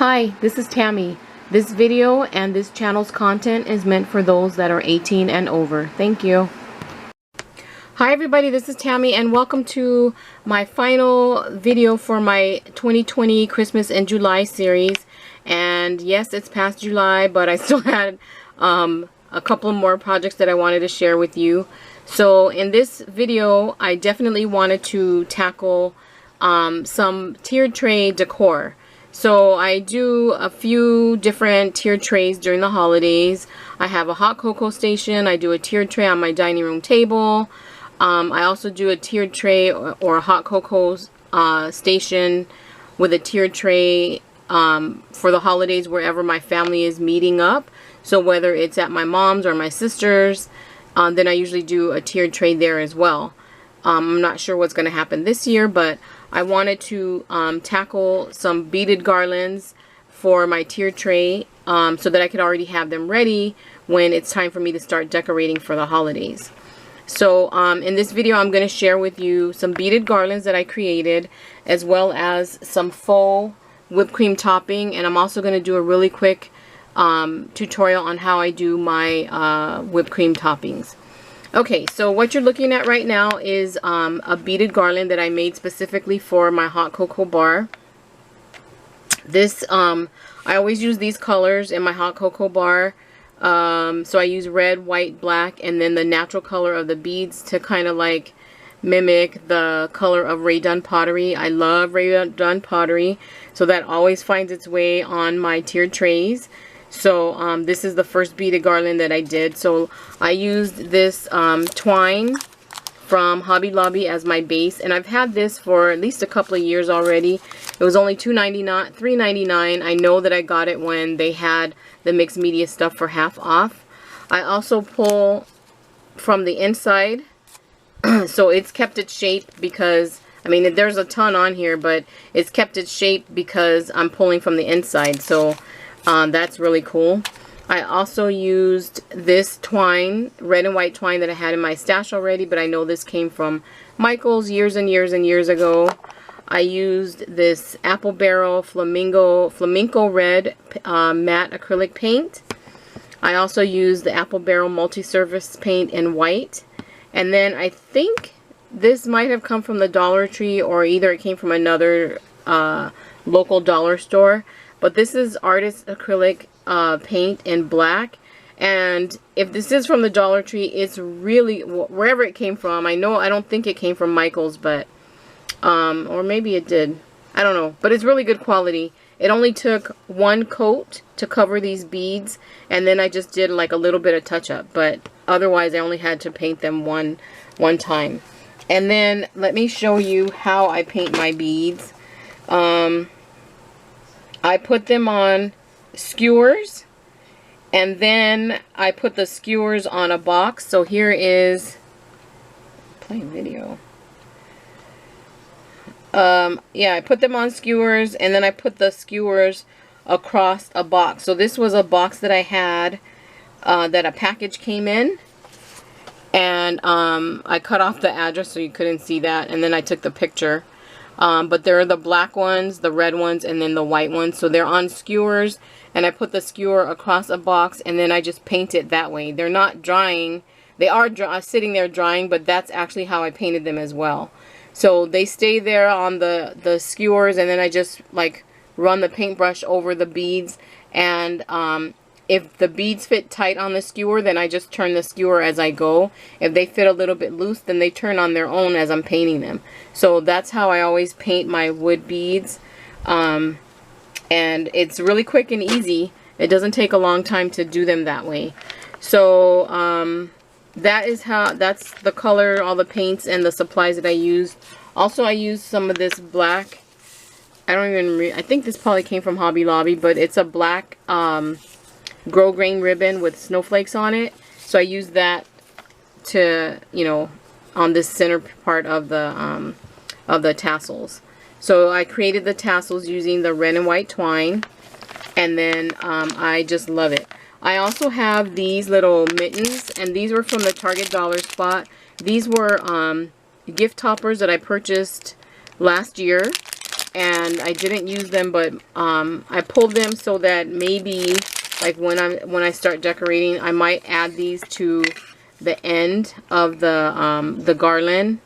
Hi, this is Tammy. This video and this channel's content is meant for those that are 18 and over. Thank you. Hi everybody, this is Tammy and welcome to my final video for my 2020 Christmas in July series. And yes, it's past July, but I still had a couple more projects that I wanted to share with you. So in this video, I definitely wanted to tackle some tiered tray decor. So I do a few different tiered trays during the holidays. I have a hot cocoa station. I do a tiered tray on my dining room table. I also do a tiered tray or a hot cocoa station with a tiered tray for the holidays wherever my family is meeting up. So whether it's at my mom's or my sister's, then I usually do a tiered tray there as well. I'm not sure what's going to happen this year, but I wanted to tackle some beaded garlands for my tiered tray so that I could already have them ready when it's time for me to start decorating for the holidays. So in this video, I'm going to share with you some beaded garlands that I created, as well as some faux whipped cream topping, and I'm also going to do a really quick tutorial on how I do my whipped cream toppings. Okay, so what you're looking at right now is a beaded garland that I made specifically for my hot cocoa bar. This, I always use these colors in my hot cocoa bar. So I use red, white, black, and then the natural color of the beads to kind of like mimic the color of Rae Dunn pottery. I love Rae Dunn pottery, so that always finds its way on my tiered trays. So this is the first beaded garland that I did. So I used this twine from Hobby Lobby as my base, and I've had this for at least a couple of years already. It was only $3.99. I know that I got it when they had the mixed media stuff for half off. I also pull from the inside, so it's kept its shape because, I mean, there's a ton on here, but it's kept its shape because I'm pulling from the inside. So that's really cool. I also used this twine, red and white twine that I had in my stash already, but I know this came from Michael's years and years and years ago. I used this apple barrel flamenco red matte acrylic paint. I also used the apple barrel multi-surface paint in white. And then I think this might have come from the Dollar Tree, or either it came from another local dollar store. But this is artist acrylic paint in black. And if this is from the Dollar Tree, it's really, wherever it came from, I don't think it came from Michael's, but or maybe it did, I don't know, but it's really good quality. It only took one coat to cover these beads, and then I just did like a little bit of touch-up, but otherwise I only had to paint them one time. And then let me show you how I paint my beads. I put them on skewers, and then I put the skewers on a box. So here is playing video. Yeah, I put them on skewers, and then I put the skewers across a box. So this was a box that I had that a package came in, and I cut off the address so you couldn't see that, and then I took the picture. But there are the black ones, the red ones, and then the white ones. So they're on skewers, and I put the skewer across a box, and then I just paint it that way. They're not drying. They are sitting there drying, but that's actually how I painted them as well. So they stay there on the skewers, and then I just like run the paintbrush over the beads. And if the beads fit tight on the skewer, then I just turn the skewer as I go. If they fit a little bit loose, then they turn on their own as I'm painting them. So that's how I always paint my wood beads. And it's really quick and easy. It doesn't take a long time to do them that way. So that's the color, all the paints, and the supplies that I used. Also, I used some of this black, I think this probably came from Hobby Lobby, but it's a black grow grain ribbon with snowflakes on it. So I used that to, you know, on this center part of the tassels. So I created the tassels using the red and white twine, and then I just love it. I also have these little mittens, and these were from the Target Dollar Spot. These were gift toppers that I purchased last year. and I didn't use them, but I pulled them so that maybe like when I start decorating, I might add these to the end of the garland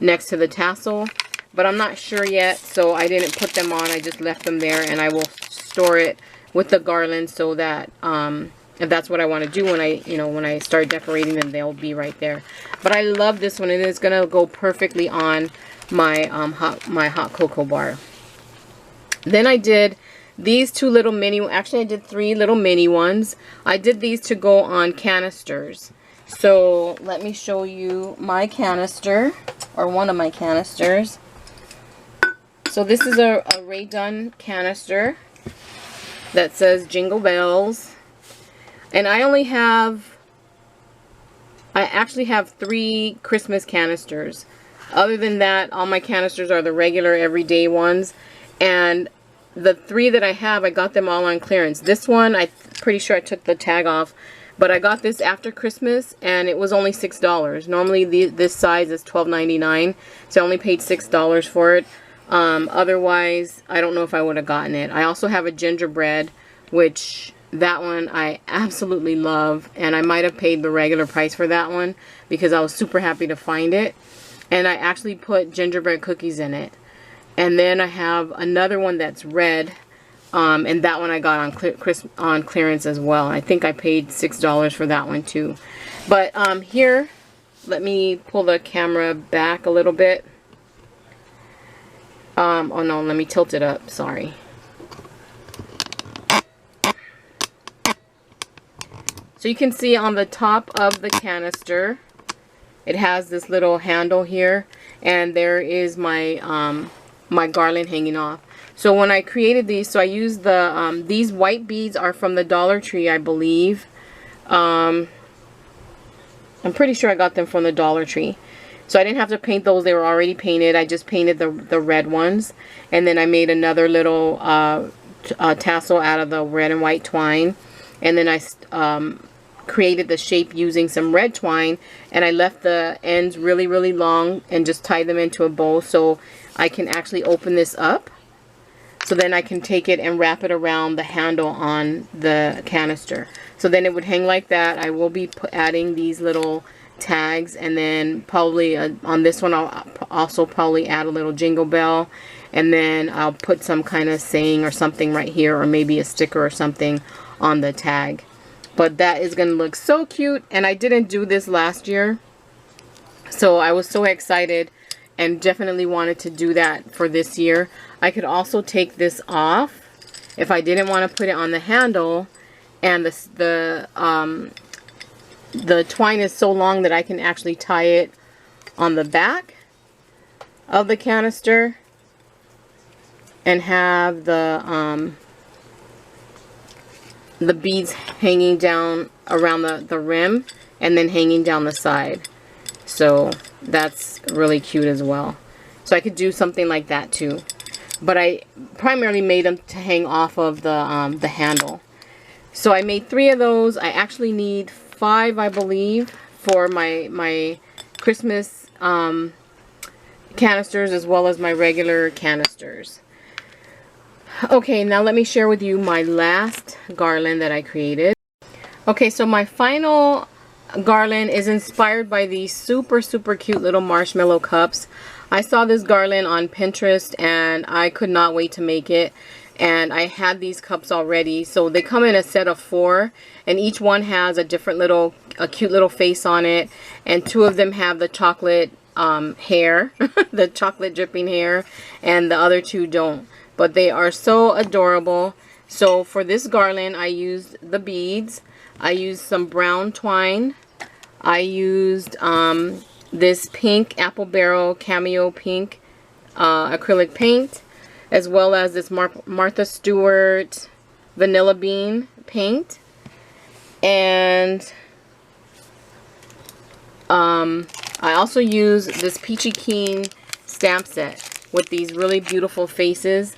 next to the tassel, but I'm not sure yet, so I didn't put them on. I just left them there, and I will store it with the garland so that if that's what I want to do when I start decorating them, they'll be right there. But I love this one, and it's gonna go perfectly on my hot cocoa bar. Then I did these two little mini, actually I did 3 little mini ones. I did these to go on canisters. So let me show you my canister, or one of my canisters. So this is a Rae Dunn canister that says Jingle Bells. And I actually have 3 Christmas canisters. Other than that, all my canisters are the regular everyday ones. And the 3 that I have, I got them all on clearance. This one, I'm pretty sure I took the tag off. But I got this after Christmas, and it was only $6. Normally, this size is $12.99, so I only paid $6 for it. Otherwise, I don't know if I would have gotten it. I also have a gingerbread, which that one I absolutely love, and I might have paid the regular price for that one because I was super happy to find it. And I actually put gingerbread cookies in it. And then I have another one that's red. And that one I got on clearance as well. I think I paid $6 for that one too. But here, let me pull the camera back a little bit. Oh no, let me tilt it up. Sorry. So you can see on the top of the canister, it has this little handle here, and there is my my garland hanging off. So when I created these, so I used the, these white beads are from the Dollar Tree, I believe. I'm pretty sure I got them from the Dollar Tree. So I didn't have to paint those, they were already painted. I just painted the red ones. And then I made another little tassel out of the red and white twine. And then I created the shape using some red twine. And I left the ends really, really long and just tied them into a bow so I can actually open this up. So then I can take it and wrap it around the handle on the canister. So then it would hang like that. I will be adding these little tags, and then probably on this one I'll also probably add a little jingle bell, and then I'll put some kind of saying or something right here, or maybe a sticker or something on the tag. But that is going to look so cute, and I didn't do this last year, so I was so excited and definitely wanted to do that for this year. I could also take this off if I didn't want to put it on the handle, and the twine is so long that I can actually tie it on the back of the canister and have the beads hanging down around the rim and then hanging down the side. So that's really cute as well. So I could do something like that too. But I primarily made them to hang off of the handle. So I made 3 of those. I actually need 5, I believe, for my Christmas canisters as well as my regular canisters. Okay, now let me share with you my last garland that I created. Okay, so my final garland is inspired by these super cute little marshmallow cups. I saw this garland on Pinterest and I could not wait to make it, and I had these cups already. So they come in a set of 4, and each one has a different little, a cute little face on it, and 2 of them have the chocolate hair, the chocolate dripping hair, and the other 2 don't. But they are so adorable. So for this garland I used the beads, I used some brown twine, I used this pink Apple Barrel Cameo Pink acrylic paint, as well as this Martha Stewart Vanilla Bean paint, and I also use this Peachy Keen stamp set with these really beautiful faces.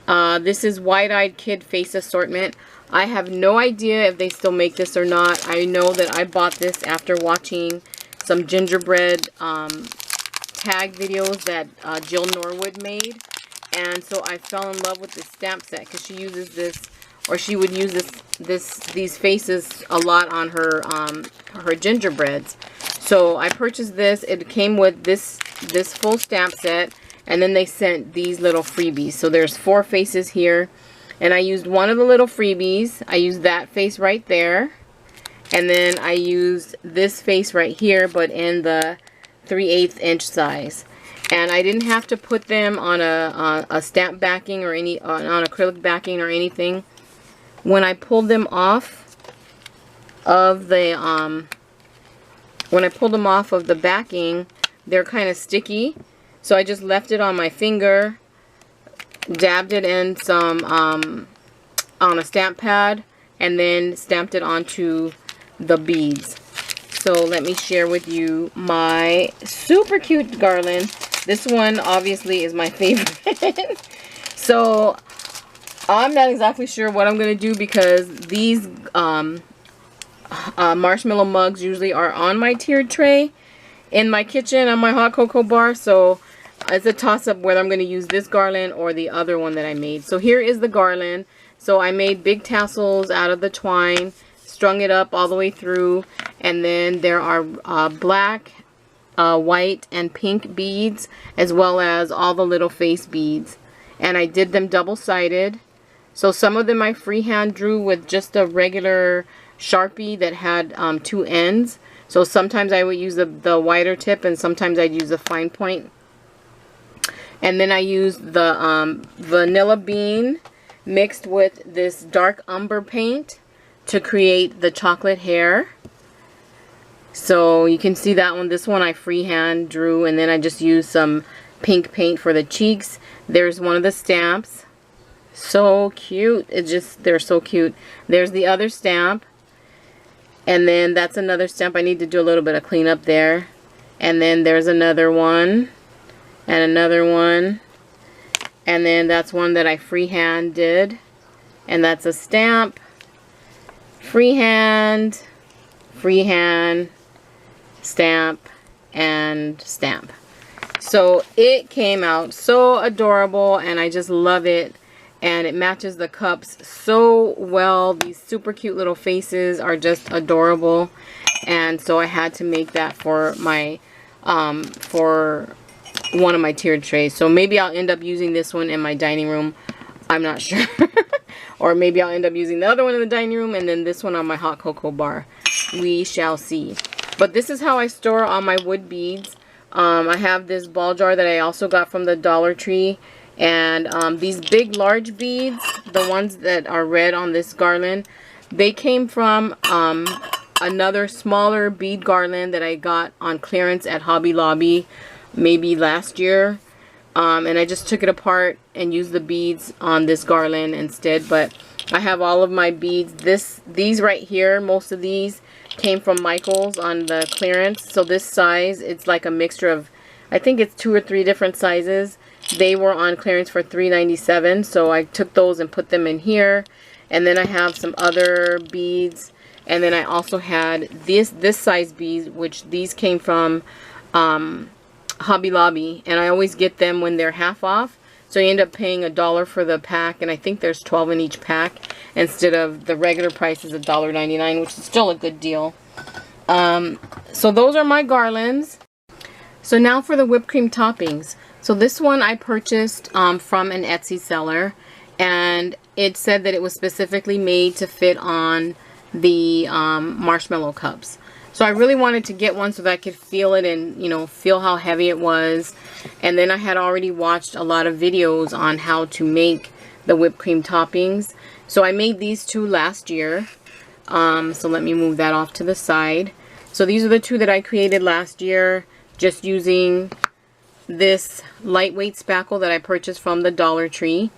This is Wide-Eyed Kid Face Assortment. I have no idea if they still make this or not. I know that I bought this after watching some gingerbread tag videos that Jill Norwood made, And so I fell in love with this stamp set because she uses this, or she would use these faces a lot on her her gingerbreads. So I purchased this. It came with this full stamp set, and then they sent these little freebies. So there's 4 faces here, and I used one of the little freebies. I used that face right there, and then I used this face right here, but in the 3/8 inch size. And I didn't have to put them on a stamp backing or on acrylic backing or anything. When I pulled them off of the backing, they're kind of sticky. So I just left it on my finger, dabbed it in some on a stamp pad, and then stamped it onto the beads. So let me share with you my super cute garland. This one obviously is my favorite. So I'm not exactly sure what I'm going to do because these marshmallow mugs usually are on my tiered tray in my kitchen on my hot cocoa bar. So it's a toss-up whether I'm going to use this garland or the other one that I made. So here is the garland. So I made big tassels out of the twine, strung it up all the way through, and then there are black, white, and pink beads, as well as all the little face beads. And I did them double-sided. So some of them I freehand drew with just a regular Sharpie that had 2 ends. So sometimes I would use the wider tip, and sometimes I'd use a fine point. And then I used the vanilla bean mixed with this dark umber paint to create the chocolate hair. So you can see that one. This one I freehand drew, and then I just used some pink paint for the cheeks. There's one of the stamps. So cute. They're so cute. There's the other stamp. And then that's another stamp. I need to do a little bit of cleanup there. And then there's another one. And another one. And then that's one that I freehand did. And that's a stamp. Freehand. Freehand. Stamp. And stamp. So it came out so adorable, and I just love it. And it matches the cups so well. These super cute little faces are just adorable. And so I had to make that for my for one of my tiered trays. So maybe I'll end up using this one in my dining room. I'm not sure. Or maybe I'll end up using the other one in the dining room and then this one on my hot cocoa bar. We shall see. But this is how I store all my wood beads. I have this ball jar that I also got from the Dollar Tree. And these big large beads, the ones that are red on this garland, they came from another smaller bead garland that I got on clearance at Hobby Lobby maybe last year. And I just took it apart and used the beads on this garland instead. But I have all of my beads. These right here, most of these came from Michael's on the clearance. So this size, it's like a mixture of, I think it's 2 or 3 different sizes. They were on clearance for $3.97, so I took those and put them in here. And then I have some other beads, and then I also had this size beads, which these came from Hobby Lobby, and I always get them when they're half off. So you end up paying $1 for the pack, and I think there's 12 in each pack instead of the regular price is $1.99, which is still a good deal. So those are my garlands. So now for the whipped cream toppings. So this one I purchased from an Etsy seller, and it said that it was specifically made to fit on the marshmallow cups. So I really wanted to get one so that I could feel it and, you know, feel how heavy it was. And then I had already watched a lot of videos on how to make the whipped cream toppings. So I made these 2 last year. So let me move that off to the side. So these are the 2 that I created last year, just using this lightweight spackle that I purchased from the Dollar Tree.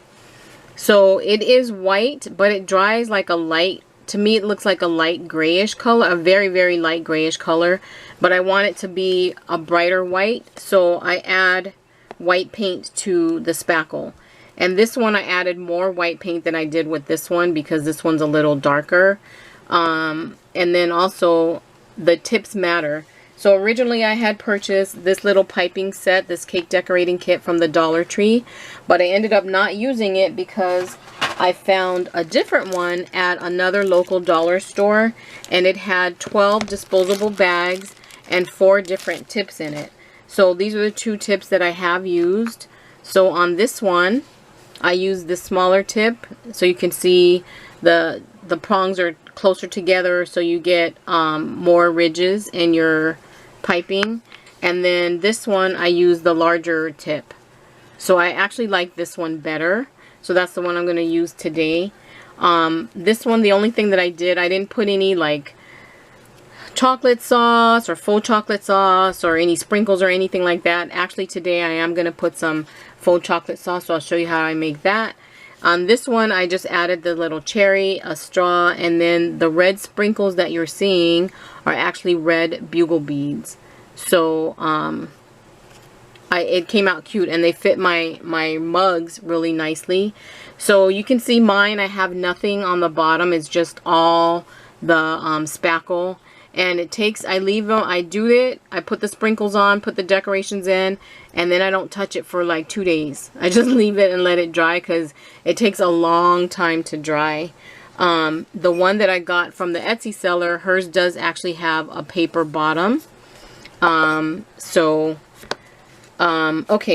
So it is white, but it dries like a light, to me it looks like a light grayish color, a very, very light grayish color, but I want it to be a brighter white, so I add white paint to the spackle. And this one I added more white paint than I did with this one because this one's a little darker. And then also the tips matter. So originally I had purchased this little piping set, this cake decorating kit from the Dollar Tree, but I ended up not using it because I found a different one at another local dollar store, and it had 12 disposable bags and 4 different tips in it. So these are the 2 tips that I have used. So on this one, I used the smaller tip, so you can see the prongs are closer together, so you get more ridges in your piping. And then this one, I used the larger tip. So I actually like this one better. So that's the one I'm going to use today. This one, the only thing that I didn't put any like chocolate sauce or faux chocolate sauce or any sprinkles or anything like that. Actually today I am going to put some faux chocolate sauce, so I'll show you how I make that. On this one I just added the little cherry, a straw, and then the red sprinkles that you're seeing are actually red bugle beads. So it came out cute, and they fit my mugs really nicely. So you can see mine, I have nothing on the bottom. It's just all the spackle. And it takes, I leave them, I do it, I put the sprinkles on, put the decorations in, and then I don't touch it for like 2 days. I just leave it and let it dry because it takes a long time to dry. The one that I got from the Etsy seller, hers does actually have a paper bottom. Okay,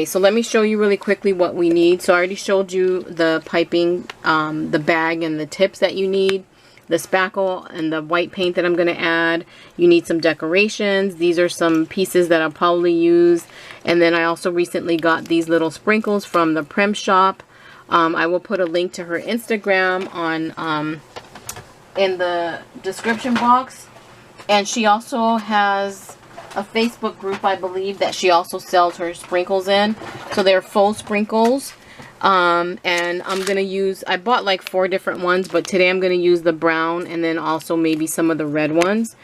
so let me show you really quickly what we need. So I already showed you the piping, the bag and the tips that you need. The spackle and the white paint that I'm going to add. You need some decorations. These are some pieces that I'll probably use. And then I also recently got these little sprinkles from the Prem shop. I will put a link to her Instagram on in the description box. And she also has a Facebook group, I believe, that she also sells her sprinkles in. So they're faux sprinkles. And I'm going to use, I bought like 4 different ones, but today I'm going to use the brown and then also maybe some of the red ones.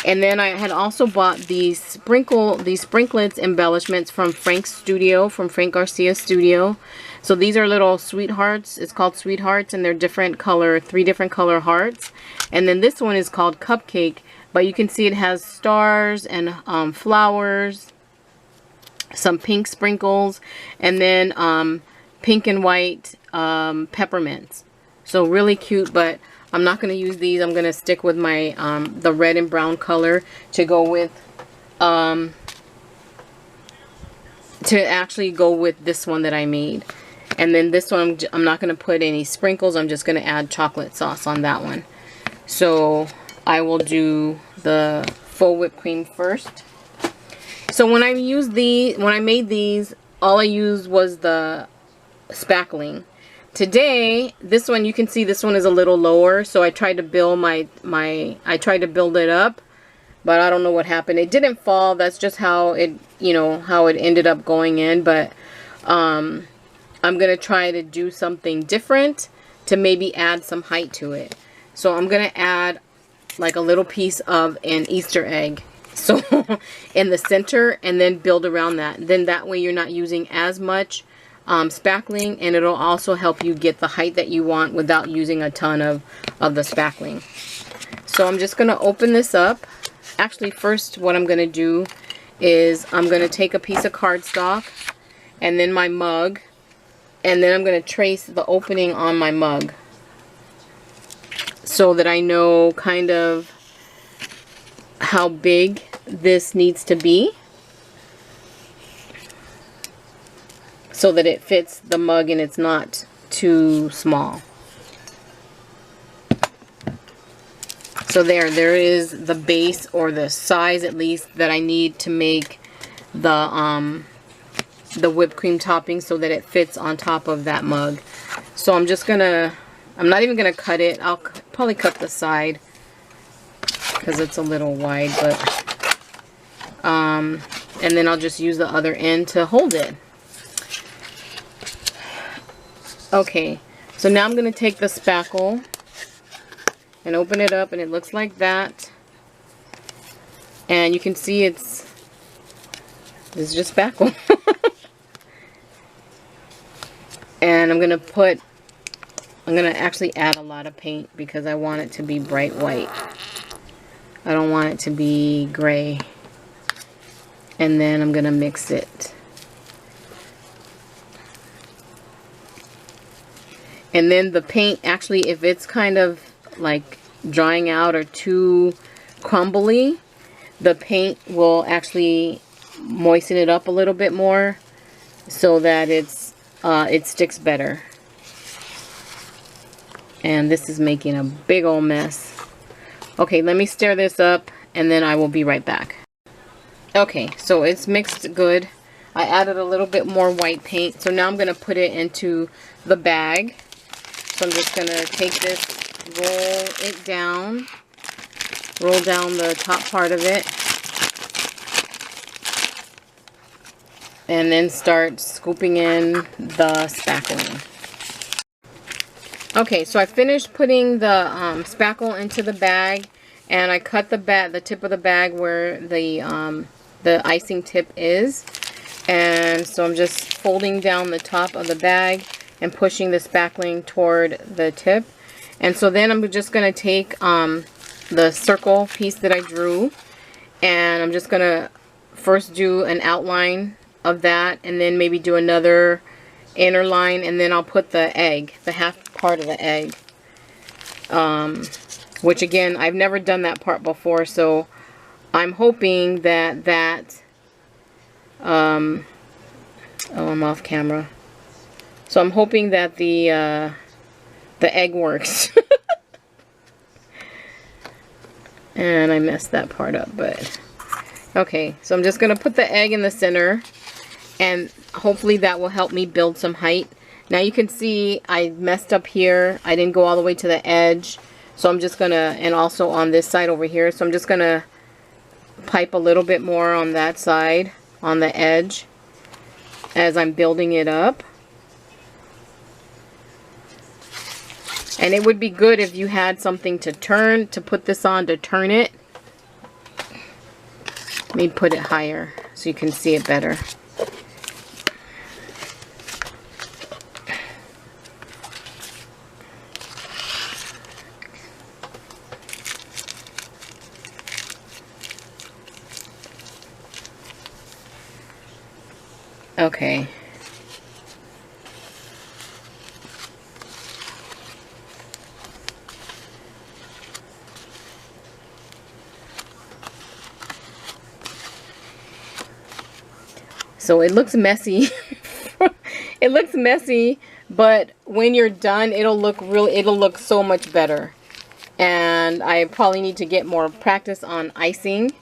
And then I had also bought these sprinklets embellishments from Frank's studio, from Frank Garcia's studio. So these are little sweethearts. It's called sweethearts, and they're different color, 3 different color hearts. And then this one is called cupcake, but you can see it has stars and flowers, some pink sprinkles, and then pink and white peppermints. So really cute, but I'm not going to use these. I'm going to stick with my the red and brown color to go with to actually go with this one that I made. And then this one, I'm not going to put any sprinkles. I'm just going to add chocolate sauce on that one. So I will do the faux whipped cream first. So when I made these, all I used was the spackling. Today, this one, you can see this one is a little lower, so I tried to build I tried to build it up, but I don't know what happened. It didn't fall. That's just how it, how it ended up going in. But I'm gonna try to do something different to maybe add some height to it. So I'm gonna add like a little piece of an Easter egg, so in the center, and then build around that. Then that way you're not using as much spackling, and it'll also help you get the height that you want without using a ton of the spackling. So I'm just going to open this up. Actually, first what I'm going to do is I'm going to take a piece of cardstock and then my mug, and then I'm going to trace the opening on my mug so that I know kind of how big this needs to be, so that it fits the mug and it's not too small. So there is the base, or the size at least, that I need to make the whipped cream topping so that it fits on top of that mug. So I'm just gonna, I'm not even gonna cut it. I'll probably cut the side because it's a little wide, but and then I'll just use the other end to hold it. Okay, so now I'm going to take the spackle and open it up, and it looks like that. And you can see it's just spackle. And I'm going to actually add a lot of paint because I want it to be bright white. I don't want it to be gray. And then I'm gonna mix it. And then the paint, actually, if it's kind of like drying out or too crumbly, the paint will actually moisten it up a little bit more so that it sticks better. And this is making a big old mess. Okay, let me stir this up and then I will be right back. Okay, so it's mixed good. I added a little bit more white paint. So now I'm going to put it into the bag. So I'm just going to take this, roll down the top part of it, and then start scooping in the spackling. Okay, so I finished putting the spackle into the bag, and I cut the tip of the bag where the icing tip is. And so I'm just folding down the top of the bag and pushing the spackling toward the tip. And so then I'm just going to take the circle piece that I drew, and I'm just going to first do an outline of that, and then maybe do another inner line, and then I'll put the egg, the half part of the egg, which again, I've never done that part before, so I'm hoping that oh, I'm off camera. So I'm hoping that the egg works. And I messed that part up, but okay. So I'm just going to put the egg in the center, and hopefully that will help me build some height. Now you can see I messed up here. I didn't go all the way to the edge. So I'm just going to, and also on this side over here. So I'm just going to pipe a little bit more on that side, on the edge, as I'm building it up. And it would be good if you had something to put this on, to turn it. Let me put it higher so you can see it better. Okay. So it looks messy. It looks messy, but when you're done, it'll look so much better. And I probably need to get more practice on icing,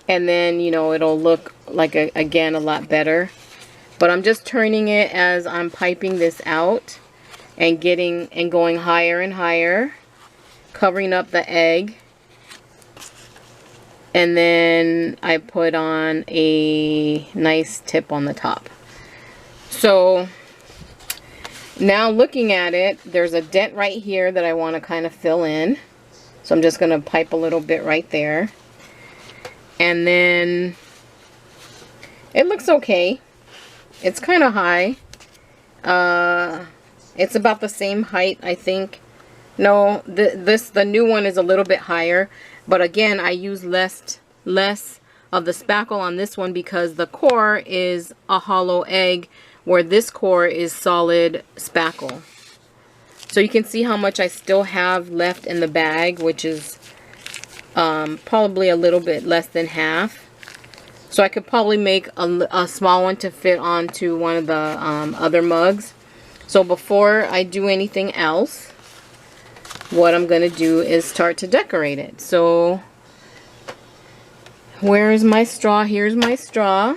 and then, you know, it'll look like again a lot better. But I'm just turning it as I'm piping this out and going higher and higher, covering up the egg. And then I put on a nice tip on the top. So now looking at it, there's a dent right here that I want to kind of fill in. So I'm just going to pipe a little bit right there. And then it looks okay. It's kind of high. It's about the same height, I think. No, the new one is a little bit higher. But again, I use less of the spackle on this one because the core is a hollow egg, where this core is solid spackle. So you can see how much I still have left in the bag, which is probably a little bit less than half. So I could probably make a small one to fit onto one of the other mugs. So before I do anything else, what I'm going to do is start to decorate it. So where is my straw? Here's my straw.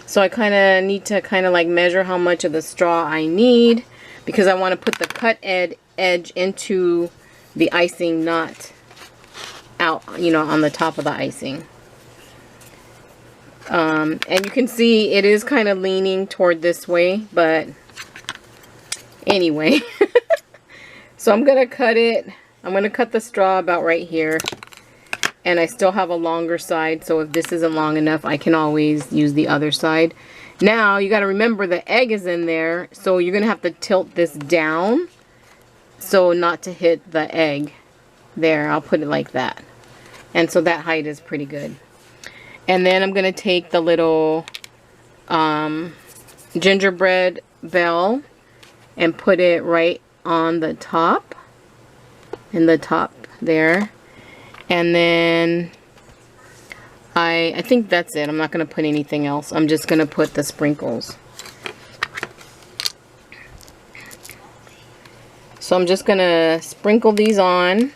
So I kind of need to like measure how much of the straw I need, because I want to put the cut edge into the icing, not out, you know, on the top of the icing. And you can see it is kind of leaning toward this way, but anyway. So I'm going to cut it. I'm going to cut the straw about right here. And I still have a longer side, so if this isn't long enough, I can always use the other side. Now, you got to remember the egg is in there, so you're going to have to tilt this down so not to hit the egg. There, I'll put it like that. And so that height is pretty good. And then I'm going to take the little gingerbread bell and put it right on the top, in the top there. And then I think that's it. I'm not going to put anything else. I'm just going to put the sprinkles. So I'm just going to sprinkle these on,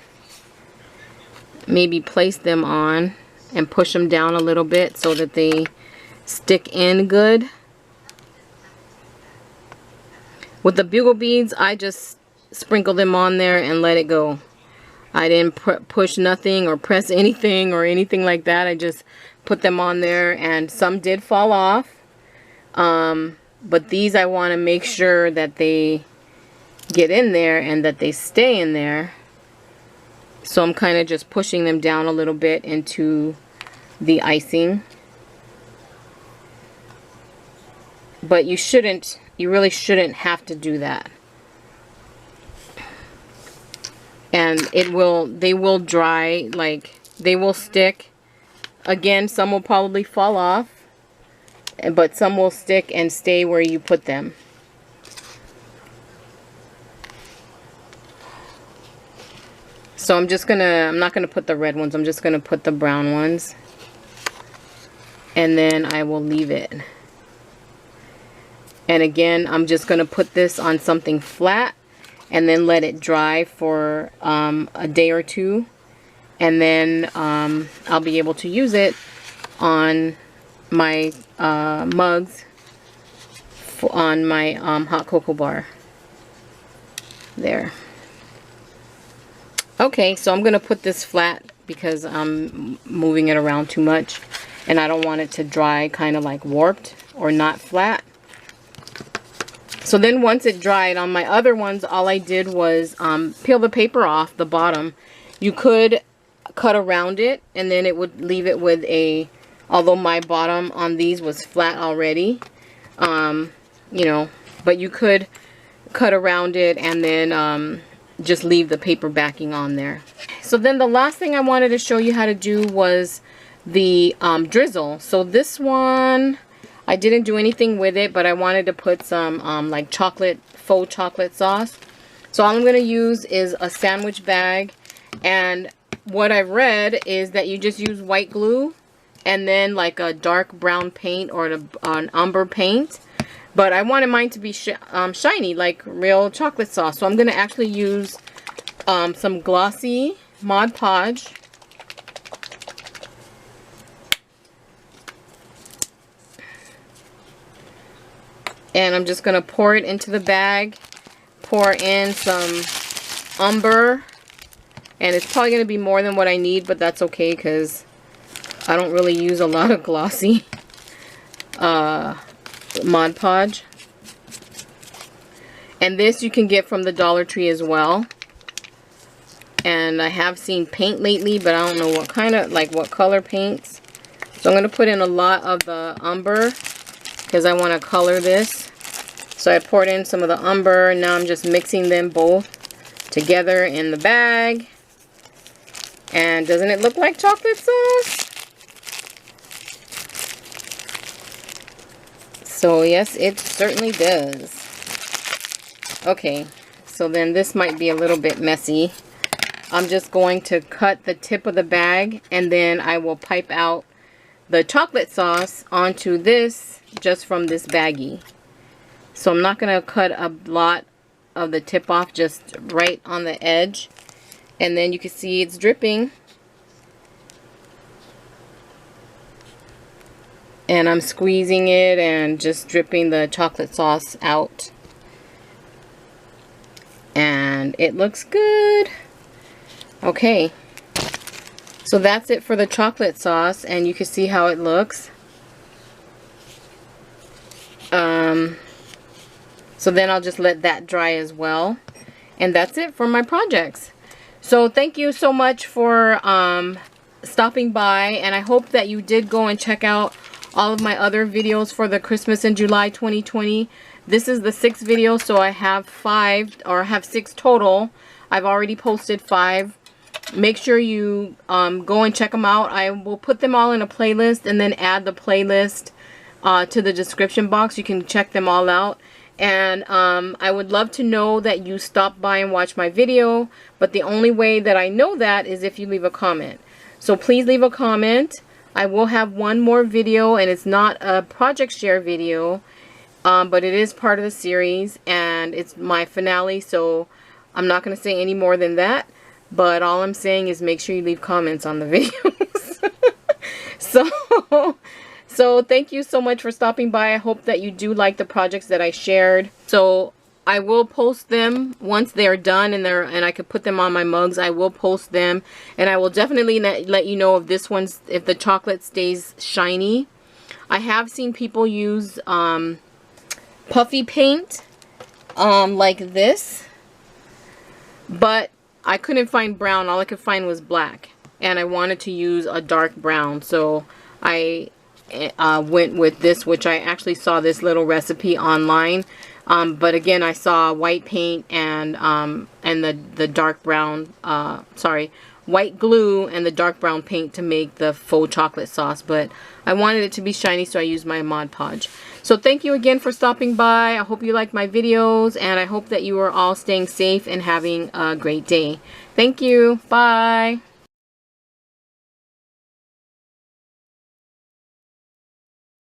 maybe place them on and push them down a little bit so that they stick in good. With the bugle beads, I just sprinkle them on there and let it go. I didn't push nothing or press anything or anything like that. I just put them on there, and some did fall off. But these I want to make sure that they get in there and that they stay in there. So I'm kind of just pushing them down a little bit into the icing. But you really shouldn't have to do that. And they will dry, like they will stick. Again, some will probably fall off, but some will stick and stay where you put them. So I'm not gonna put the red ones, I'm just gonna put the brown ones. And then I will leave it. And again, I'm just gonna put this on something flat and then let it dry for a day or two. And then I'll be able to use it on my mugs, on my hot cocoa bar. There. Okay, so I'm going to put this flat because I'm moving it around too much. And I don't want it to dry kind of like warped or not flat. So then once it dried, on my other ones, all I did was peel the paper off the bottom. You could cut around it and then it would leave it with a, although my bottom on these was flat already, you know, but you could cut around it and then just leave the paper backing on there. So then the last thing I wanted to show you how to do was the drizzle. So this one, I didn't do anything with it, but I wanted to put some like faux chocolate sauce. So all I'm going to use is a sandwich bag, and what I've read is that you just use white glue and then like a dark brown paint or an umber paint. But I wanted mine to be shiny, like real chocolate sauce. So I'm going to actually use some glossy Mod Podge. And I'm just going to pour it into the bag. Pour in some umber. And it's probably going to be more than what I need, but that's okay because I don't really use a lot of glossy Mod Podge. And this you can get from the Dollar Tree as well. And I have seen paint lately, but I don't know what kind of, like what color paints. So I'm going to put in a lot of the umber because I want to color this. So I poured in some of the umber. Now I'm just mixing them both together in the bag. And doesn't it look like chocolate sauce? So yes, it certainly does. Okay, so then this might be a little bit messy. I'm just going to cut the tip of the bag and then I will pipe out the chocolate sauce onto this just from this baggie. So I'm not going to cut a lot of the tip off, just right on the edge. And then you can see it's dripping. And I'm squeezing it and just dripping the chocolate sauce out. And it looks good. Okay. So that's it for the chocolate sauce, and you can see how it looks. So then I'll just let that dry as well. And that's it for my projects. So thank you so much for stopping by, and I hope that you did go and check out all of my other videos for the Christmas in July 2020. This is the 6th video, so I have 5, or I have 6 total. I've already posted 5 make sure you go and check them out. I will put them all in a playlist and then add the playlist to the description box. You can check them all out. And I would love to know that you stopped by and watched my video, but the only way that I know that is if you leave a comment. So please leave a comment. I will have one more video, and it's not a project share video, but it is part of the series, and it's my finale, so I'm not going to say any more than that. But all I'm saying is make sure you leave comments on the videos. So thank you so much for stopping by. I hope that you do like the projects that I shared. So I will post them once they're done and I could put them on my mugs. I will post them, and I will definitely let you know if if the chocolate stays shiny. I have seen people use puffy paint like this, but I couldn't find brown. All I could find was black, and I wanted to use a dark brown, so I went with this, which I actually saw this little recipe online, but again I saw white paint and the dark brown, white glue and the dark brown paint to make the faux chocolate sauce, but I wanted it to be shiny, so I used my Mod Podge. So thank you again for stopping by. I hope you like my videos, and I hope that you are all staying safe and having a great day. Thank you. Bye.